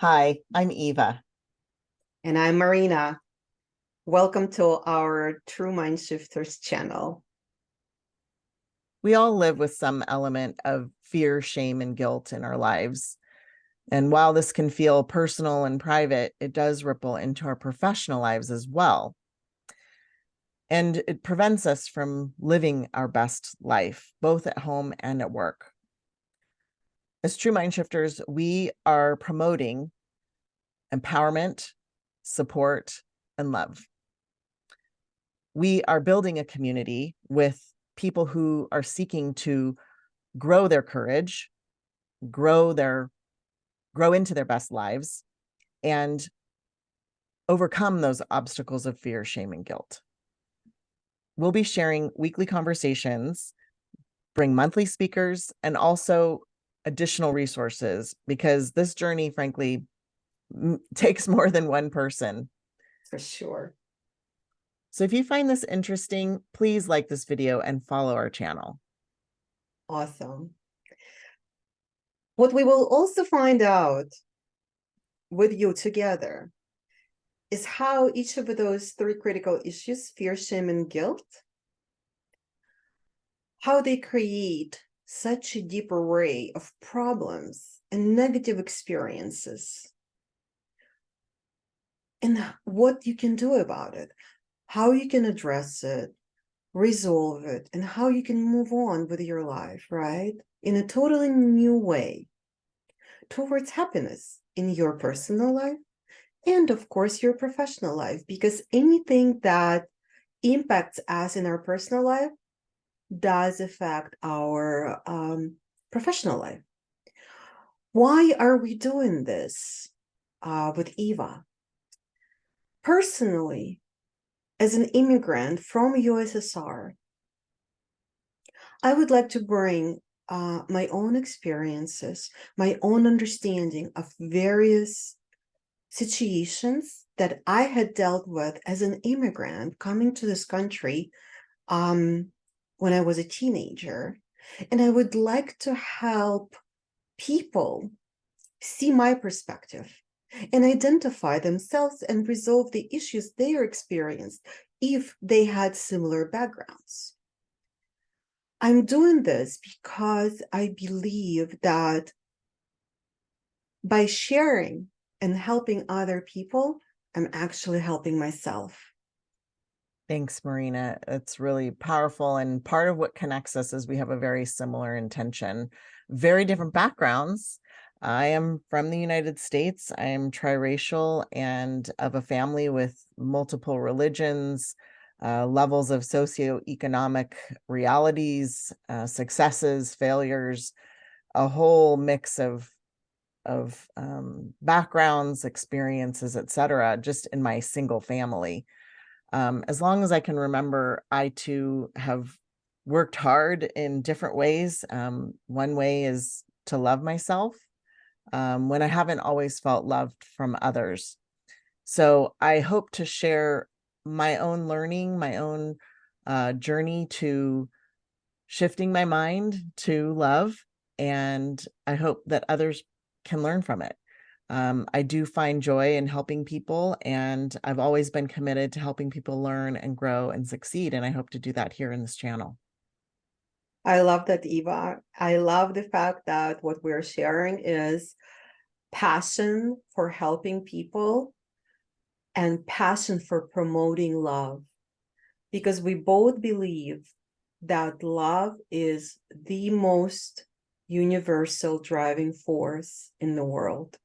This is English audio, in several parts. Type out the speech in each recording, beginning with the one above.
Hi, I'm Eva. And I'm Marina. Welcome to our TrueMindShifters channel. We all live with some element of fear, shame, and guilt in our lives. And while this can feel personal and private, it does ripple into our professional lives as well. And it prevents us from living our best life, both at home and at work. As True Mind Shifters, we are promoting empowerment, support, and love. We are building a community with people who are seeking to grow their courage, grow into their best lives, and overcome those obstacles of fear, shame, and guilt. We'll be sharing weekly conversations, bring monthly speakers, and also additional resources, because this journey, frankly, takes more than one person. For sure. So if you find this interesting, please like this video and follow our channel. Awesome. What we will also find out with you together is how each of those three critical issues, fear, shame, and guilt, how they create such a deep array of problems and negative experiences, and what you can do about it, how you can address it, resolve it, and how you can move on with your life, right? In a totally new way towards happiness in your personal life and, of course, your professional life, because anything that impacts us in our personal life does affect our professional life. Why are we doing this with Eva? Personally, as an immigrant from USSR, I would like to bring my own experiences, my own understanding of various situations that I had dealt with as an immigrant coming to this country when I was a teenager. And I would like to help people see my perspective and identify themselves and resolve the issues they experienced if they had similar backgrounds. I'm doing this because I believe that by sharing and helping other people, I'm actually helping myself. Thanks, Marina. It's really powerful. And part of what connects us is we have a very similar intention, very different backgrounds. I am from the United States. I am triracial and of a family with multiple religions, levels of socioeconomic realities, successes, failures, a whole mix of backgrounds, experiences, etc., just in my single family. As long as I can remember, I too have worked hard in different ways. One way is to love myself when I haven't always felt loved from others. So I hope to share my own learning, my own journey to shifting my mind to love. And I hope that others can learn from it. I do find joy in helping people, and I've always been committed to helping people learn and grow and succeed. And I hope to do that here in this channel. I love that, Eva. I love the fact that what we're sharing is passion for helping people and passion for promoting love, because we both believe that love is the most universal driving force in the world.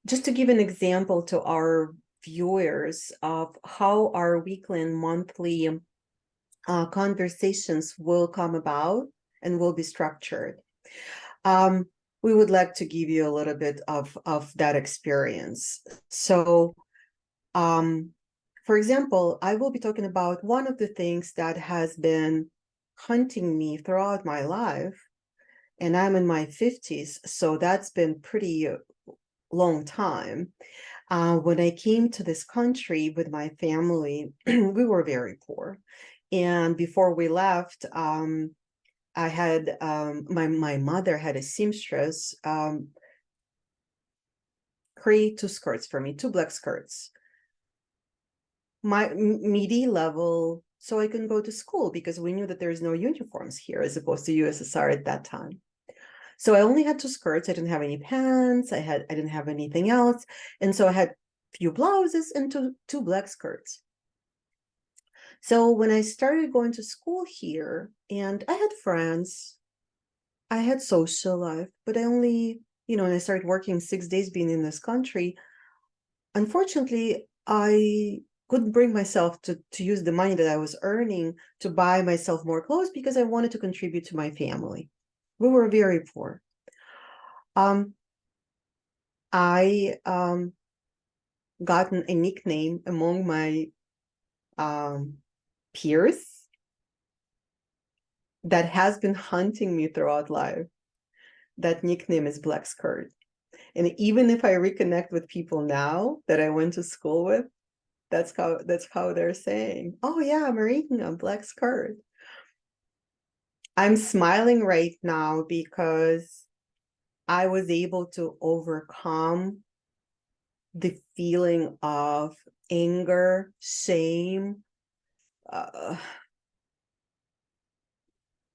Just to give an example to our viewers of how our weekly and monthly conversations will come about and will be structured. We would like to give you a little bit of that experience. So, for example, I will be talking about one of the things that has been hunting me throughout my life, and I'm in my 50s, so that's been pretty long time. When I came to this country with my family, we were very poor. And before we left, I had my mother had a seamstress create two skirts for me, two black skirts, my midi level, so I can go to school, because we knew that there's no uniforms here as opposed to USSR at that time. So I only had two skirts. I didn't have any pants. I didn't have anything else. And so I had few blouses and two black skirts. So when I started going to school here, and I had friends, I had social life, but I only, when I started working 6 days being in this country, unfortunately, I couldn't bring myself to use the money that I was earning to buy myself more clothes, because I wanted to contribute to my family. We were very poor. I gotten a nickname among my peers that has been hunting me throughout life. That nickname is Black Skirt. And even if I reconnect with people now that I went to school with, that's how they're saying, "Oh yeah, Marina, Black Skirt." I'm smiling right now because I was able to overcome the feeling of anger, shame, uh,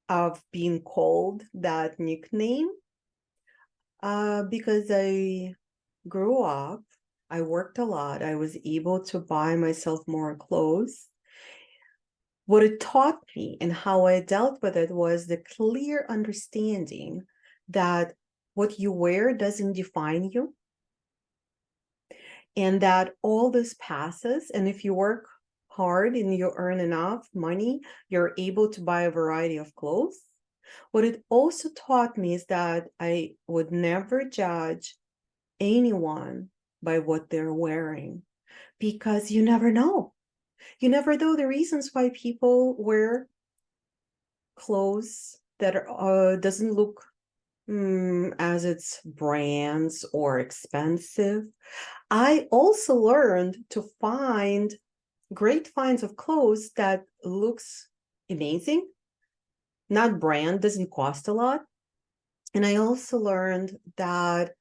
of being called that nickname, because I grew up, I worked a lot, I was able to buy myself more clothes. What it taught me and how I dealt with it was the clear understanding that what you wear doesn't define you, and that all this passes. And if you work hard and you earn enough money, you're able to buy a variety of clothes. What it also taught me is that I would never judge anyone by what they're wearing, because you never know. You never know the reasons why people wear clothes that doesn't look as it's brands or expensive. I also learned to find great finds of clothes that looks amazing, not brand, doesn't cost a lot. And I also learned that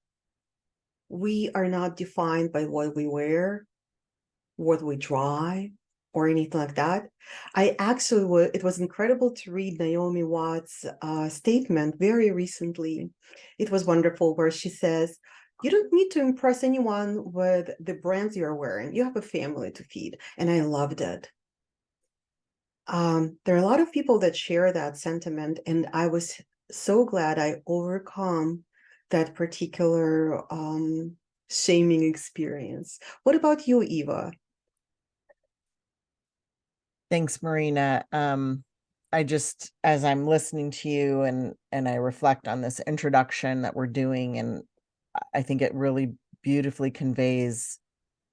we are not defined by what we wear, what we drive, or anything like that. I actually, it was incredible to read Naomi Watts' statement very recently. It was wonderful, where she says, "You don't need to impress anyone with the brands you're wearing. You have a family to feed." And I loved it. There are a lot of people that share that sentiment, and I was so glad I overcome that particular shaming experience. What about you, Eva? Thanks, Marina. I just, as I'm listening to you and I reflect on this introduction that we're doing, and I think it really beautifully conveys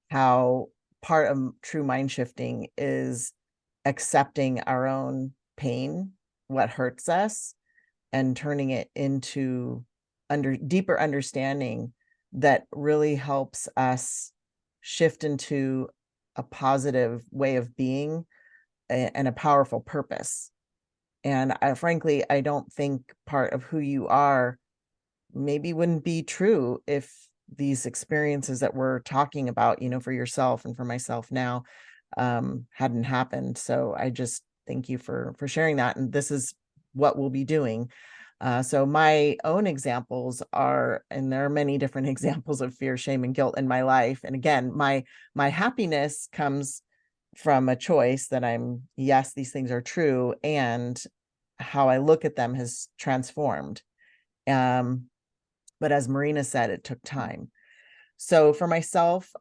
how part of true mind shifting is accepting our own pain, what hurts us, and turning it into deeper understanding that really helps us shift into a positive way of being and a powerful purpose. And frankly, I don't think part of who you are maybe wouldn't be true if these experiences that we're talking about, for yourself and for myself now, hadn't happened. So I just thank you for sharing that. And this is what we'll be doing. So my own examples are, and there are many different examples of fear, shame, and guilt in my life. And again, my happiness comes from a choice that yes, these things are true, and how I look at them has transformed. But as Marina said, it took time. So for myself,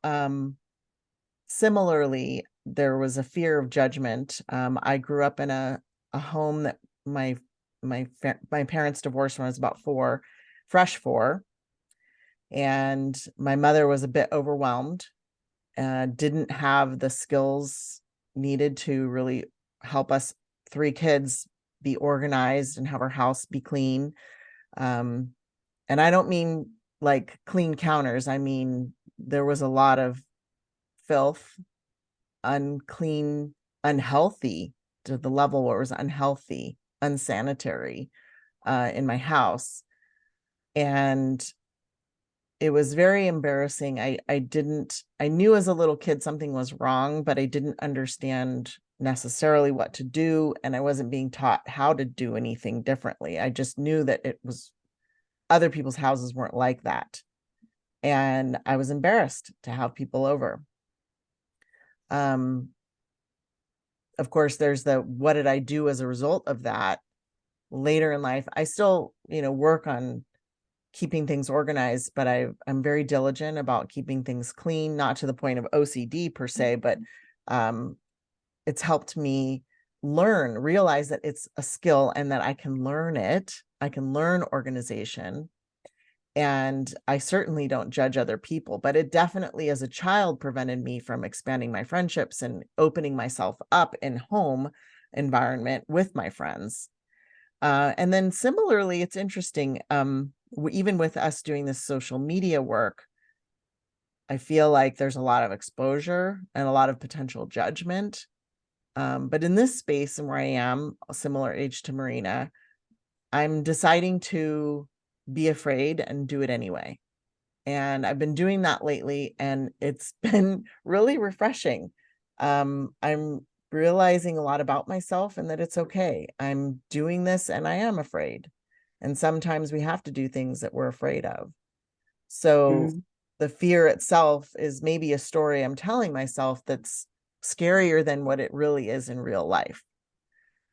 similarly, there was a fear of judgment. I grew up in a home that my parents divorced when I was about fresh four, and my mother was a bit overwhelmed, didn't have the skills needed to really help us three kids be organized and have our house be clean. And I don't mean like clean counters. I mean, there was a lot of filth, unclean, unhealthy, to the level where it was unhealthy. unsanitary in my house. And it was very embarrassing. I knew as a little kid something was wrong, but I didn't understand necessarily what to do. And I wasn't being taught how to do anything differently. I just knew that it was other people's houses weren't like that. And I was embarrassed to have people over. Of course, there's the, what did I do as a result of that later in life? I still, work on keeping things organized, but I'm very diligent about keeping things clean, not to the point of OCD per se, but it's helped me realize that it's a skill and that I can learn it. I can learn organization. And I certainly don't judge other people, but it definitely as a child prevented me from expanding my friendships and opening myself up in home environment with my friends. And then similarly, it's interesting, even with us doing this social media work, I feel like there's a lot of exposure and a lot of potential judgment. But in this space and where I am, a similar age to Marina, I'm deciding to be afraid and do it anyway. And I've been doing that lately, and it's been really refreshing. I'm realizing a lot about myself and that it's okay. I'm doing this and I am afraid. And sometimes we have to do things that we're afraid of. So Mm. the fear itself is maybe a story I'm telling myself that's scarier than what it really is in real life.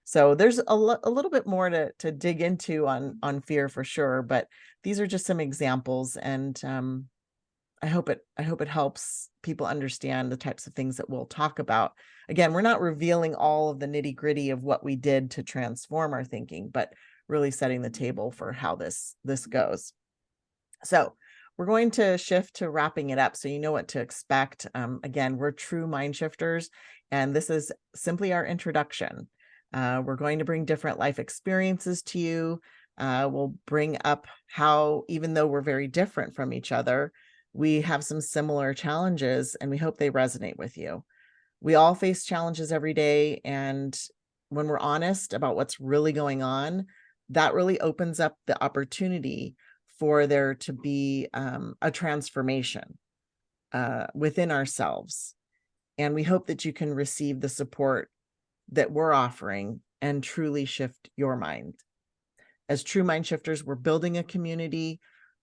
So there's a little bit more to dig into on fear for sure, but these are just some examples, and I hope it helps people understand the types of things that we'll talk about. Again, we're not revealing all of the nitty-gritty of what we did to transform our thinking, but really setting the table for how this goes. So we're going to shift to wrapping it up so you know what to expect. Again, we're True Mind Shifters, and this is simply our introduction. We're going to bring different life experiences to you. We'll bring up how, even though we're very different from each other, we have some similar challenges, and we hope they resonate with you. We all face challenges every day, and when we're honest about what's really going on, that really opens up the opportunity for there to be a transformation within ourselves. And we hope that you can receive the support that we're offering and truly shift your mind. As True Mind Shifters, we're building a community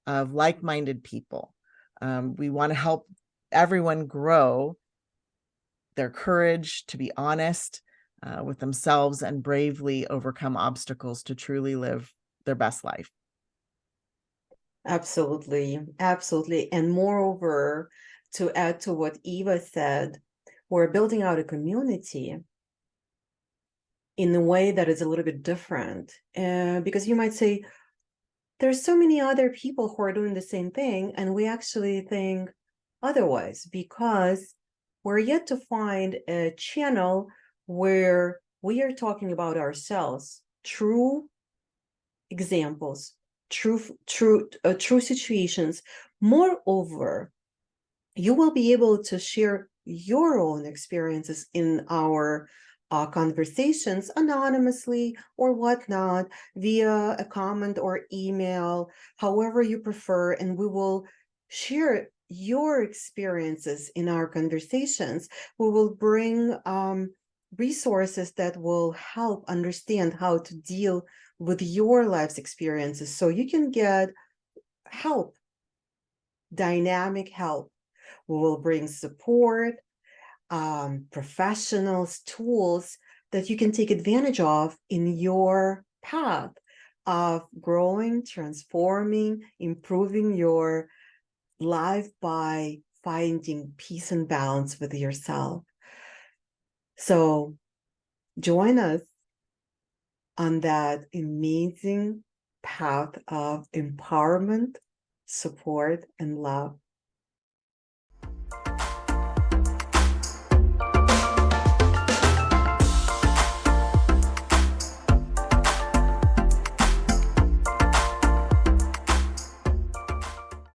of like-minded people. We want to help everyone grow their courage to be honest with themselves and bravely overcome obstacles to truly live their best life. Absolutely, absolutely. And moreover, to add to what Eva said, we're building out a community in a way that is a little bit different. Because you might say, there's so many other people who are doing the same thing, and we actually think otherwise, because we're yet to find a channel where we are talking about ourselves, true examples, true situations. Moreover, you will be able to share your own experiences in our conversations anonymously or whatnot via a comment or email, however you prefer, and we will share your experiences in our conversations. We will bring resources that will help understand how to deal with your life's experiences so you can get help, dynamic help. We will bring support, professionals, tools that you can take advantage of in your path of growing, transforming, improving your life by finding peace and balance with yourself. So join us on that amazing path of empowerment, support, and love.